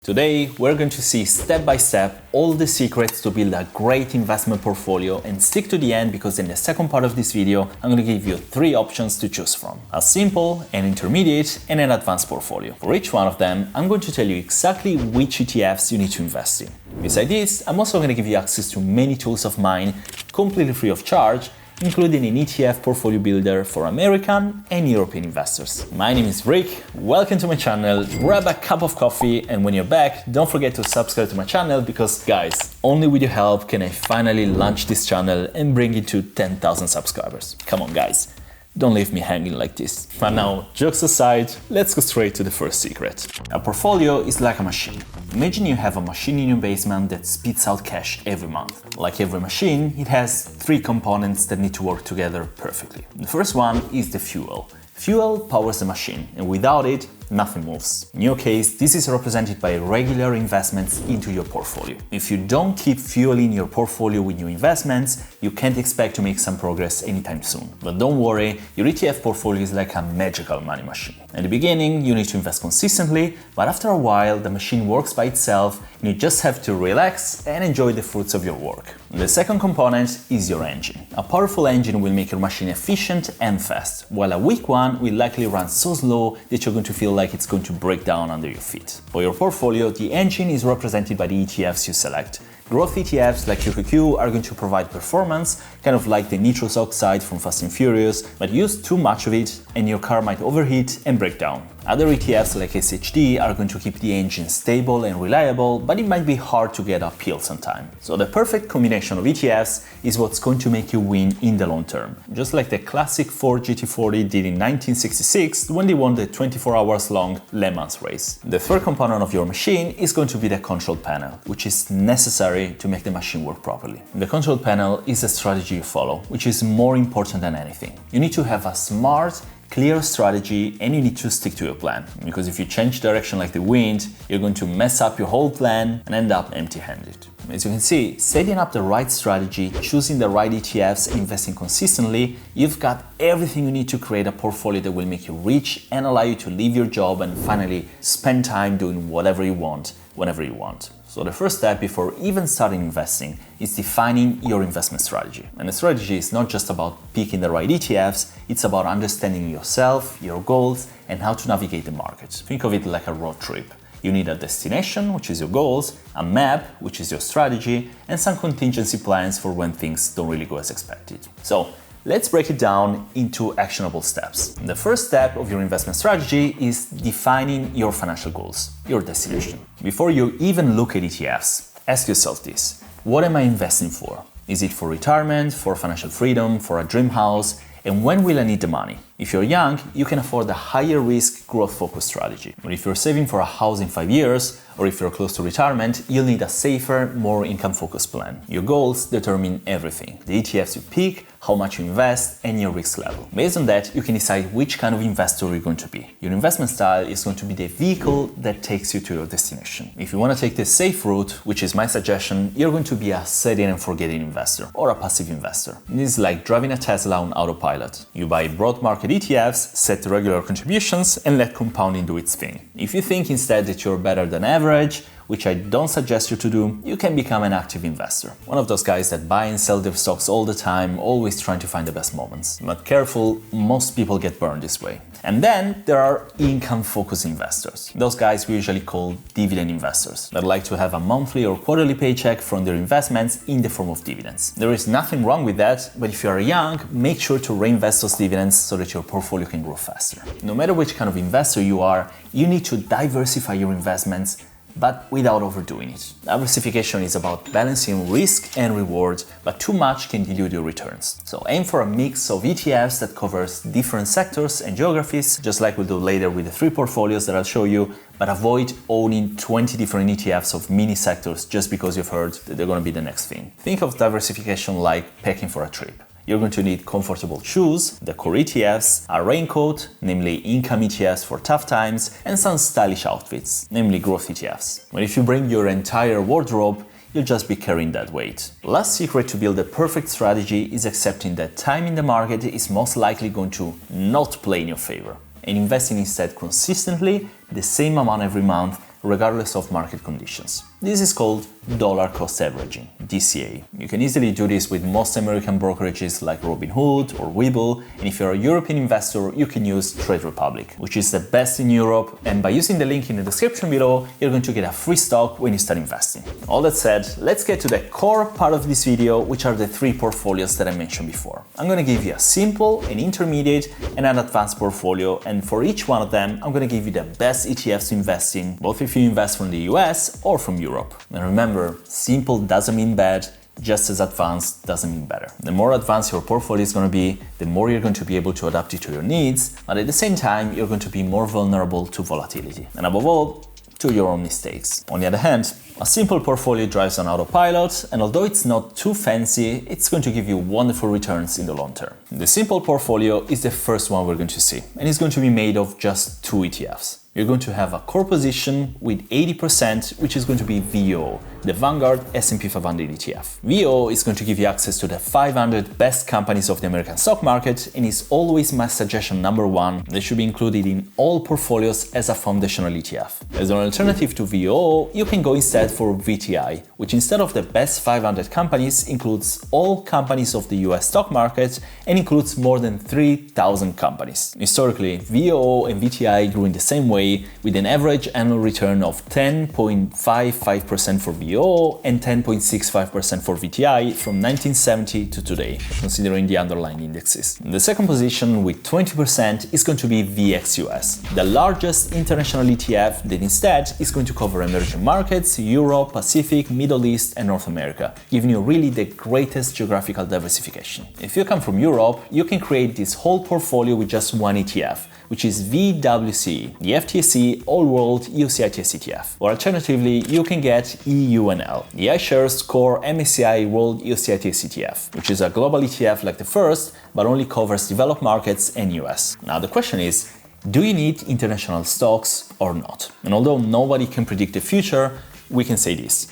Today, we're going to see step by step all the secrets to build a great investment portfolio, and stick to the end because in the second part of this video, I'm going to give you 3 options to choose from: a simple, an intermediate, and an advanced portfolio. For each one of them, I'm going to tell you exactly which ETFs you need to invest in. Besides this, I'm also going to give you access to many tools of mine completely free of charge, including an ETF Portfolio Builder for American and European investors. My name is Rick, welcome to my channel, grab a cup of coffee, and when you're back, don't forget to subscribe to my channel because, guys, only with your help can I finally launch this channel and bring it to 10,000 subscribers. Come on, guys. Don't leave me hanging like this. But now, jokes aside, let's go straight to the first secret. A portfolio is like a machine. Imagine you have a machine in your basement that spits out cash every month. Like every machine, it has 3 components that need to work together perfectly. The first one is the fuel. Fuel powers the machine, and without it, nothing moves. In your case, this is represented by regular investments into your portfolio. If you don't keep fueling your portfolio with new investments, you can't expect to make some progress anytime soon. But don't worry, your ETF portfolio is like a magical money machine. At the beginning, you need to invest consistently, but after a while, the machine works by itself, and you just have to relax and enjoy the fruits of your work. The second component is your engine. A powerful engine will make your machine efficient and fast, while a weak one will likely run so slow that you're going to feel like it's going to break down under your feet. For your portfolio, the engine is represented by the ETFs you select. Growth ETFs like QQQ are going to provide performance, kind of like the nitrous oxide from Fast and Furious, but use too much of it and your car might overheat and break down. Other ETFs like SHD are going to keep the engine stable and reliable, but it might be hard to get uphill sometime. So the perfect combination of ETFs is what's going to make you win in the long term. Just like the classic Ford GT40 did in 1966 when they won the 24 hours long Le Mans race. The third component of your machine is going to be the control panel, which is necessary to make the machine work properly. The control panel is a strategy you follow, which is more important than anything. You need to have a smart, clear strategy, and you need to stick to your plan. Because if you change direction like the wind, you're going to mess up your whole plan and end up empty-handed. As you can see, setting up the right strategy, choosing the right ETFs, and investing consistently, you've got everything you need to create a portfolio that will make you rich and allow you to leave your job and finally spend time doing whatever you want, whenever you want. So the first step before even starting investing is defining your investment strategy. And the strategy is not just about picking the right ETFs, it's about understanding yourself, your goals, and how to navigate the market. Think of it like a road trip. You need a destination, which is your goals, a map, which is your strategy, and some contingency plans for when things don't really go as expected. So let's break it down into actionable steps. The first step of your investment strategy is defining your financial goals, your destination. Before you even look at ETFs, ask yourself this: what am I investing for? Is it for retirement, for financial freedom, for a dream house? And when will I need the money? If you're young, you can afford a higher risk, growth-focused strategy. But if you're saving for a house in 5 years, or if you're close to retirement, you'll need a safer, more income-focused plan. Your goals determine everything: the ETFs you pick, how much you invest, and your risk level. Based on that, you can decide which kind of investor you're going to be. Your investment style is going to be the vehicle that takes you to your destination. If you want to take the safe route, which is my suggestion, you're going to be a set-it-and-forget-it investor or a passive investor. This is like driving a Tesla on autopilot. You buy broad market ETFs, set regular contributions, and let compounding do its thing. If you think instead that you're better than average, which I don't suggest you to do, you can become an active investor. One of those guys that buy and sell their stocks all the time, always trying to find the best moments. But careful, most people get burned this way. And then there are income-focused investors. Those guys we usually call dividend investors that like to have a monthly or quarterly paycheck from their investments in the form of dividends. There is nothing wrong with that, but if you are young, make sure to reinvest those dividends so that your portfolio can grow faster. No matter which kind of investor you are, you need to diversify your investments, but without overdoing it. Diversification is about balancing risk and reward, but too much can dilute your returns. So aim for a mix of ETFs that covers different sectors and geographies, just like we'll do later with the 3 portfolios that I'll show you, but avoid owning 20 different ETFs of mini sectors just because you've heard that they're going to be the next thing. Think of diversification like packing for a trip. You're going to need comfortable shoes, the core ETFs, a raincoat, namely income ETFs for tough times, and some stylish outfits, namely growth ETFs. But if you bring your entire wardrobe, you'll just be carrying that weight. Last secret to build a perfect strategy is accepting that time in the market is most likely going to not play in your favor, and investing instead consistently the same amount every month regardless of market conditions. This is called dollar cost averaging, DCA. You can easily do this with most American brokerages like Robinhood or Webull, and if you're a European investor, you can use Trade Republic, which is the best in Europe, and by using the link in the description below, you're going to get a free stock when you start investing. All that said, let's get to the core part of this video, which are the three portfolios that I mentioned before. I'm going to give you a simple, an intermediate, and an advanced portfolio, and for each one of them, I'm going to give you the best ETFs to invest in, both if you invest from the US or from Europe. And remember, simple doesn't mean bad, just as advanced doesn't mean better. The more advanced your portfolio is going to be, the more you're going to be able to adapt it to your needs, but at the same time, you're going to be more vulnerable to volatility. And above all, to your own mistakes. On the other hand, a simple portfolio drives on autopilot, and although it's not too fancy, it's going to give you wonderful returns in the long term. The simple portfolio is the first one we're going to see, and it's going to be made of just 2 ETFs. You're going to have a core position with 80%, which is going to be VO, the Vanguard S&P 500 ETF. VO is going to give you access to the 500 best companies of the American stock market, and is always my suggestion number 1. They should be included in all portfolios as a foundational ETF. As an alternative to VO, you can go instead for VTI, which instead of the best 500 companies includes all companies of the US stock market and includes more than 3,000 companies. Historically, VO and VTI grew in the same way, with an average annual return of 10.55% for VO and 10.65% for VTI from 1970 to today, considering the underlying indexes. The second position with 20% is going to be VXUS, the largest international ETF that instead is going to cover emerging markets, Europe, Pacific, Middle East, and North America, giving you really the greatest geographical diversification. If you come from Europe, you can create this whole portfolio with just one ETF, which is VWC, the FTSE All-World UCITS ETF. Or alternatively, you can get EUNL, the iShares Core MSCI World UCITS ETF, which is a global ETF like the first, but only covers developed markets and US. Now the question is, do you need international stocks or not? And although nobody can predict the future, we can say this.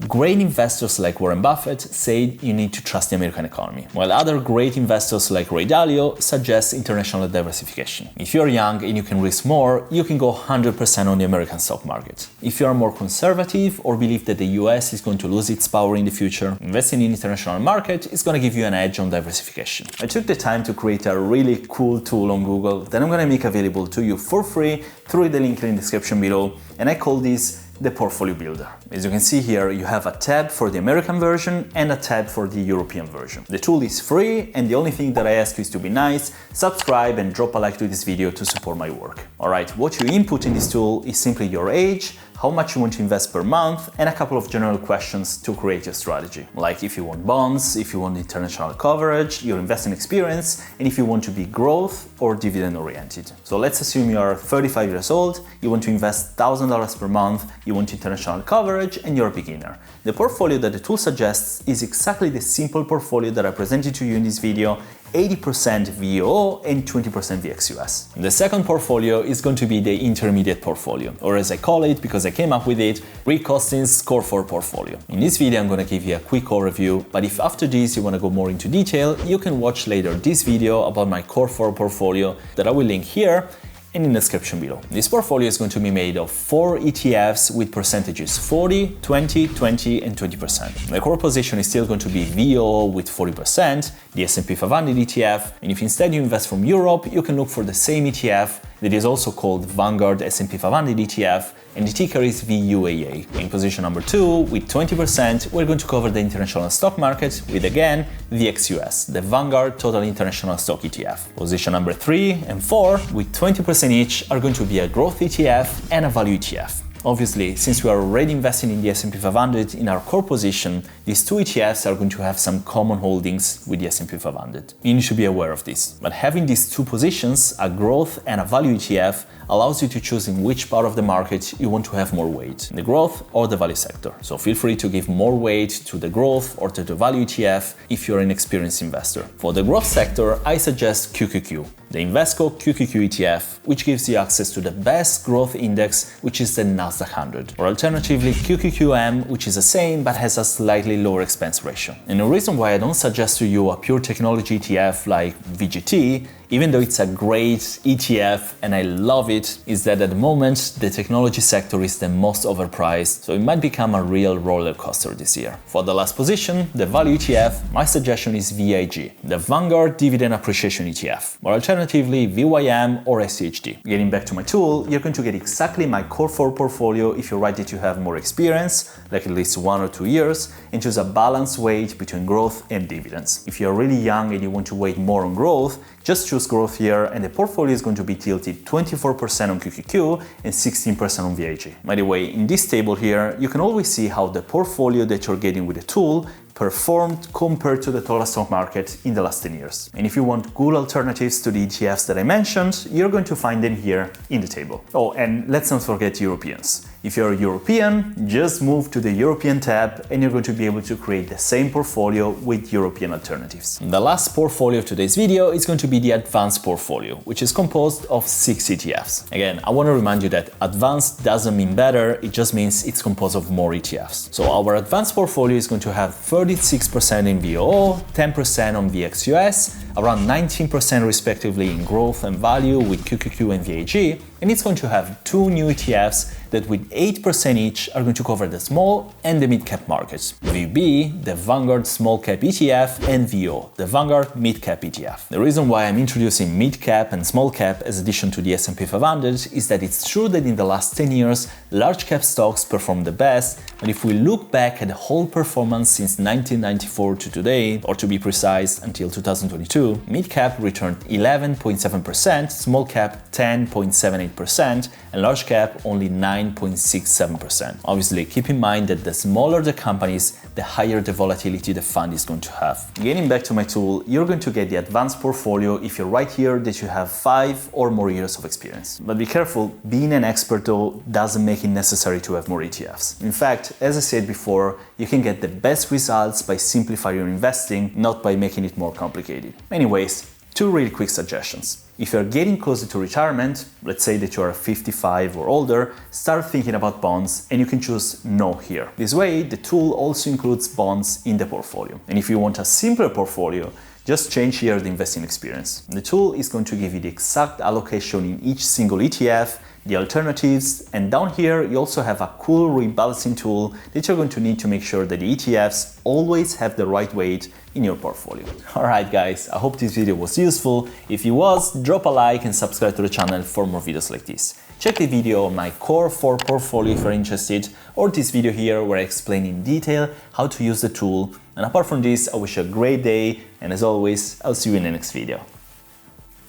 Great investors like Warren Buffett say you need to trust the American economy, while other great investors like Ray Dalio suggest international diversification. If you're young and you can risk more, you can go 100% on the American stock market. If you're more conservative or believe that the US is going to lose its power in the future, investing in international market is going to give you an edge on diversification. I took the time to create a really cool tool on Google that I'm going to make available to you for free through the link in the description below, and I call this the Portfolio Builder. As you can see here, you have a tab for the American version and a tab for the European version. The tool is free, and the only thing that I ask you is to be nice, subscribe and drop a like to this video to support my work. Alright, what you input in this tool is simply your age, how much you want to invest per month, and a couple of general questions to create your strategy. Like if you want bonds, if you want international coverage, your investing experience, and if you want to be growth or dividend oriented. So let's assume you are 35 years old, you want to invest $1,000 per month, you want international coverage, and you're a beginner. The portfolio that the tool suggests is exactly the simple portfolio that I presented to you in this video, 80% VO and 20% VXUS. The second portfolio is going to be the intermediate portfolio, or as I call it because I came up with it, Rick Austin's Core 4 portfolio. In this video I'm going to give you a quick overview, but if after this you want to go more into detail, you can watch later this video about my Core 4 portfolio that I will link here and in the description below. This portfolio is going to be made of 4 ETFs with percentages 40, 20, 20 and 20%. The core position is still going to be VO with 40%, the S&P 500 ETF, and if instead you invest from Europe, you can look for the same ETF that is also called Vanguard S&P 500 ETF, and the ticker is VUAA. In position number 2, with 20%, we're going to cover the international stock market with, again, VXUS, the Vanguard Total International Stock ETF. Position number 3 and 4, with 20% each, are going to be a growth ETF and a value ETF. Obviously, since we are already investing in the S&P 500 in our core position, these two ETFs are going to have some common holdings with the S&P 500. You need to be aware of this. But having these two positions, a growth and a value ETF, allows you to choose in which part of the market you want to have more weight, the growth or the value sector. So feel free to give more weight to the growth or to the value ETF if you're an experienced investor. For the growth sector, I suggest QQQ, the Invesco QQQ ETF, which gives you access to the best growth index, which is the Nasdaq 100. Or alternatively, QQQM, which is the same but has a slightly lower expense ratio. And the reason why I don't suggest to you a pure technology ETF like VGT even though it's a great ETF and I love it, is that at the moment the technology sector is the most overpriced, so it might become a real roller coaster this year. For the last position, the value ETF, my suggestion is VIG, the Vanguard Dividend Appreciation ETF, or alternatively VYM or SCHD. Getting back to my tool, you're going to get exactly my core 4 portfolio if you're ready to have more experience, like at least 1 or 2 years, and choose a balanced weight between growth and dividends. If you're really young and you want to weight more on growth, just choose growth here and the portfolio is going to be tilted 24% on QQQ and 16% on VIG. By the way, in this table here, you can always see how the portfolio that you're getting with the tool performed compared to the total stock market in the last 10 years. And if you want good alternatives to the ETFs that I mentioned, you're going to find them here in the table. Oh, and let's not forget Europeans. If you're a European, just move to the European tab and you're going to be able to create the same portfolio with European alternatives. The last portfolio of today's video is going to be the advanced portfolio, which is composed of 6 ETFs. Again, I want to remind you that advanced doesn't mean better, it just means it's composed of more ETFs. So our advanced portfolio is going to have 36% in VOO, 10% on VXUS, around 19% respectively in growth and value with QQQ and VIG, and it's going to have 2 new ETFs that with 8% each are going to cover the small and the mid-cap markets. VB, the Vanguard Small Cap ETF, and VO, the Vanguard Mid Cap ETF. The reason why I'm introducing mid-cap and small cap as addition to the S&P 500 is that it's true that in the last 10 years, large cap stocks performed the best, but if we look back at the whole performance since 1994 to today, or to be precise, until 2022, mid-cap returned 11.7%, small cap 10.78%, and large cap only 9.67%. Obviously, keep in mind that the smaller the companies, the higher the volatility the fund is going to have. Getting back to my tool, you're going to get the advanced portfolio if you're right here that you have 5 or more years of experience. But be careful, being an expert though doesn't make it necessary to have more ETFs. In fact, as I said before, you can get the best results by simplifying your investing, not by making it more complicated. Anyways, 2 really quick suggestions. If you're getting closer to retirement, let's say that you're 55 or older, start thinking about bonds and you can choose no here. This way, the tool also includes bonds in the portfolio. And if you want a simpler portfolio, just change here the investing experience. The tool is going to give you the exact allocation in each single ETF, the alternatives, and down here you also have a cool rebalancing tool that you're going to need to make sure that the ETFs always have the right weight in your portfolio. Alright guys, I hope this video was useful. If it was, drop a like and subscribe to the channel for more videos like this. Check the video on my core 4 portfolio if you're interested, or this video here where I explain in detail how to use the tool. And apart from this, I wish you a great day, and as always, I'll see you in the next video.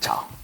Ciao!